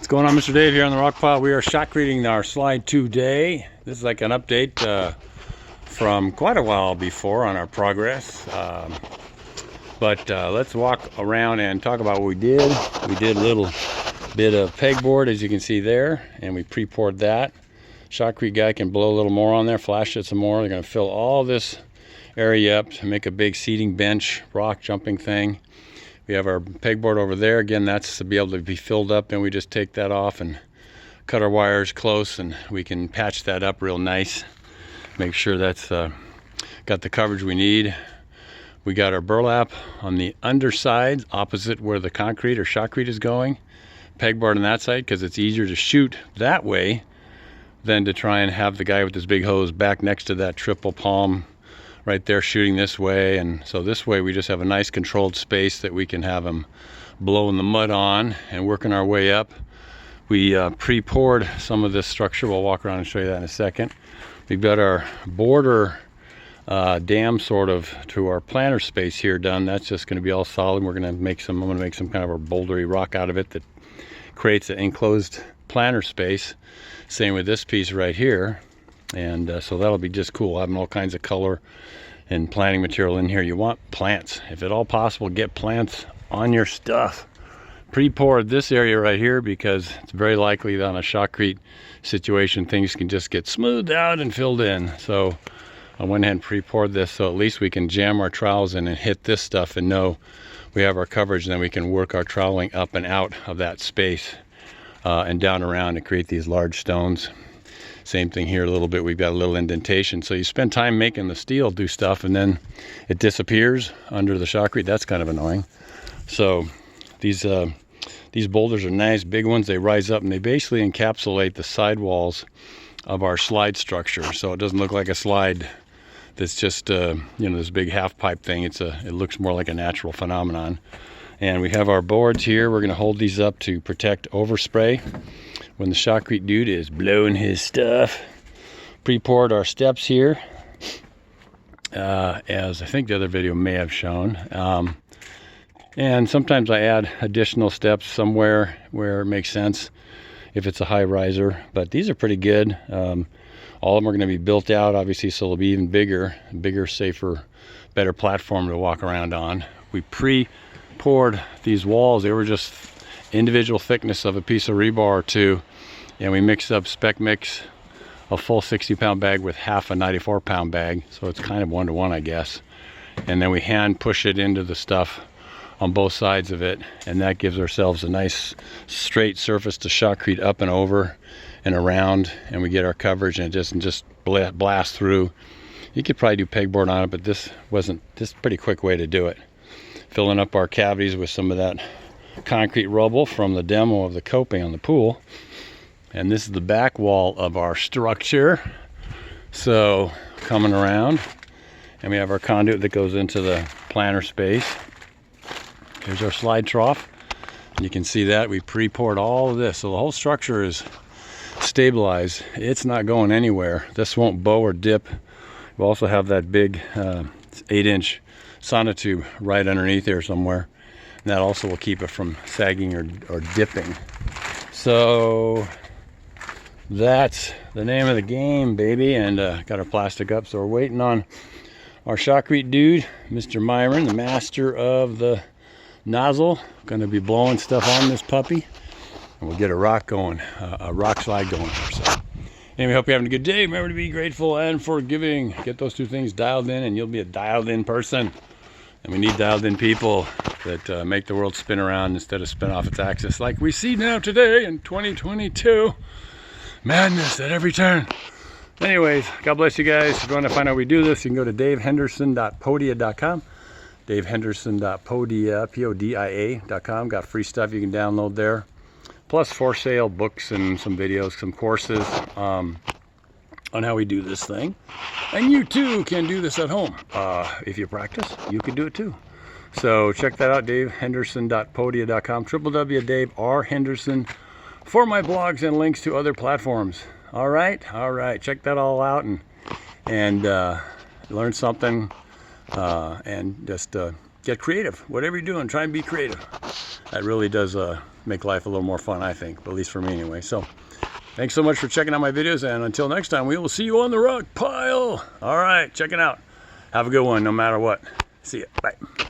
What's going on, Mr. Dave here on the rock pile? We are shotcreting our slide today. This is like an update from quite a while before on our progress. Let's walk around and talk about what we did. We did a little bit of pegboard, as you can see there, and we pre-poured that. Shotcrete guy can blow a little more on there, flash it some more. They're going to fill all this area up to make a big seating bench, rock jumping thing. We have our pegboard over there. Again, that's to be able to be filled up, and we just take that off and cut our wires close, and we can patch that up real nice. Make sure that's got the coverage we need. We got our burlap on the underside, opposite where the concrete or shotcrete is going. Pegboard on that side, because it's easier to shoot that way than to try and have the guy with his big hose back next to that triple palm right there shooting this way. And so this way we just have a nice controlled space that we can have them blowing the mud on and working our way up. We pre-poured some of this structure. We'll walk around and show you that in a second. We've got our border dam sort of to our planter space here done. That's just going to be all solid. We're going to make some, I'm going to make some kind of a bouldery rock out of it that creates an enclosed planter space. Same with this piece right here. And so that'll be just cool, having all kinds of color and planting material in here. You want plants. If at all possible, get plants on your stuff. Pre-poured this area right here because it's very likely that on a shotcrete situation, things can just get smoothed out and filled in. So I went ahead and pre-poured this so at least we can jam our trowels in and hit this stuff and know we have our coverage, and then we can work our troweling up and out of that space and down around and create these large stones. Same thing here a little bit. We've got a little indentation. So you spend time making the steel do stuff and then it disappears under the shotcrete. That's kind of annoying. So these boulders are nice, big ones. They rise up and they basically encapsulate the sidewalls of our slide structure. So it doesn't look like a slide that's just you know, this big half pipe thing. It looks more like a natural phenomenon. And we have our boards here. We're going to hold these up to protect overspray when the shotcrete dude is blowing his stuff. Pre-poured our steps here, as I think the other video may have shown. And sometimes I add additional steps somewhere where it makes sense if it's a high riser, but these are pretty good. All of them are going to be built out, obviously, so they'll be even bigger, safer, better platform to walk around on. We pre-poured these walls. They were just individual thickness of a piece of rebar or two, and we mixed up spec mix a full 60-pound bag with half a 94-pound bag, so it's kind of 1-to-1, I guess. And then we hand push it into the stuff on both sides of it, and that gives ourselves a nice straight surface to shotcrete up and over and around, and we get our coverage, and it doesn't just blast through. You could probably do pegboard on it, but this is a pretty quick way to do it. Filling up our cavities with some of that concrete rubble from the demo of the coping on the pool. And this is the back wall of our structure. So coming around, and we have our conduit that goes into the planter space. Here's our slide trough. You can see that we pre-poured all of this, so the whole structure is stabilized. It's not going anywhere. This won't bow or dip. We also have that big 8-inch sonotube right underneath here somewhere. And that also will keep it from sagging or dipping. So that's the name of the game, baby. And got our plastic up, so we're waiting on our shotcrete dude, Mr. Myron, the master of the nozzle. Going to be blowing stuff on this puppy, and we'll get a rock going, a rock slide going for ourselves. Anyway, hope you're having a good day. Remember to be grateful and forgiving. Get those two things dialed in, and you'll be a dialed in person. And we need dialed in people that make the world spin around instead of spin off its axis, like we see now today in 2022. Madness at every turn. Anyways, God bless you guys. If you want to find out how we do this, you can go to davehenderson.podia.com. davehenderson.podia.com. Got free stuff you can download there. Plus for sale books and some videos, some courses on how we do this thing. And you too can do this at home. If you practice, you can do it too. So check that out, davehenderson.podia.com, www.daverhenderson for my blogs and links to other platforms. All right, check that all out and learn something and just get creative. Whatever you're doing, try and be creative. That really does make life a little more fun, I think, at least for me anyway. So thanks so much for checking out my videos, and until next time, we will see you on the rock pile. All right, check it out. Have a good one, no matter what. See ya. Bye.